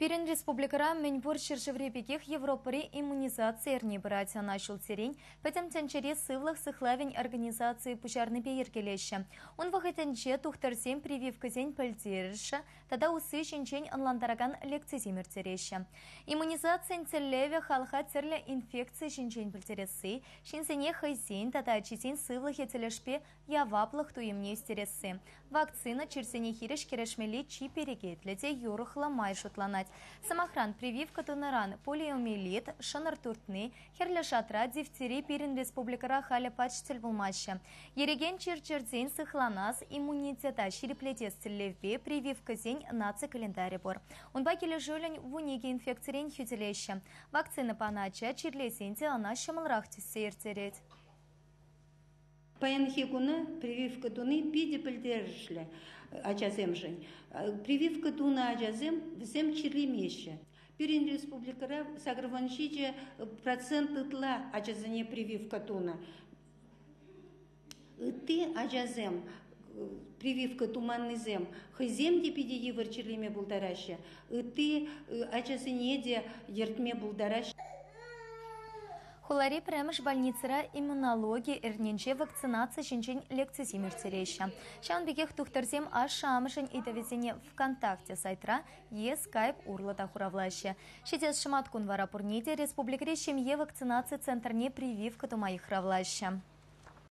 Пирен республикара Меньбур Ширшеврепеких Европари иммунизация эрни братья начал терень, пятем тянчере сывлах сыхлавень организации пучарный пееркелеща. Он вахатенче тухтарсем прививка зень пальтерша, тогда усы щенчень анландараган лекцизимер тереща. Иммунизация целлеве халха церля инфекции щенчень пальтересы, щенсене хайсень, тогда очисень сывлах и целешпе яваплах туемне стересы. Вакцина черсене хиреш керешмели чи перегетлете юрухла май шутланать. Самохран прививка тунаран, полиомиелит, шанартуртны, херляшатра, дифтерий пирин республикара халя пачтель булмаща. Ереген черчердзень сыхланас, иммунитета шириплетес целеве, прививка зень наци календарь бор. Он бакеле жулень в униге инфекцирень хютелеща. Вакцина панача, чирлесенте, она шамалрахтис сейртереть. Паянхигуна прививка туны пиди пальтершле ачазем жень. Прививка туна ачазем всем чирлемеще. Пирин республикара саграваншиче процент тла ачазане прививка туна. Ты ачазем прививка туманный зем. Хызем де пиди евр чирлеме булдараща. Ты ачазанеде ертме булдараща. Хулари премеш больницера иммунологии эрненче вакцинация щенчень лекции симертереща. Шанбекех тухтарзем ашамышень и довезение ВКонтакте сайтра скайп урлата хуравлаще. Шитес шаматкун варапурните республикаре семье вакцинации центр не прививка тумаих хравлаще.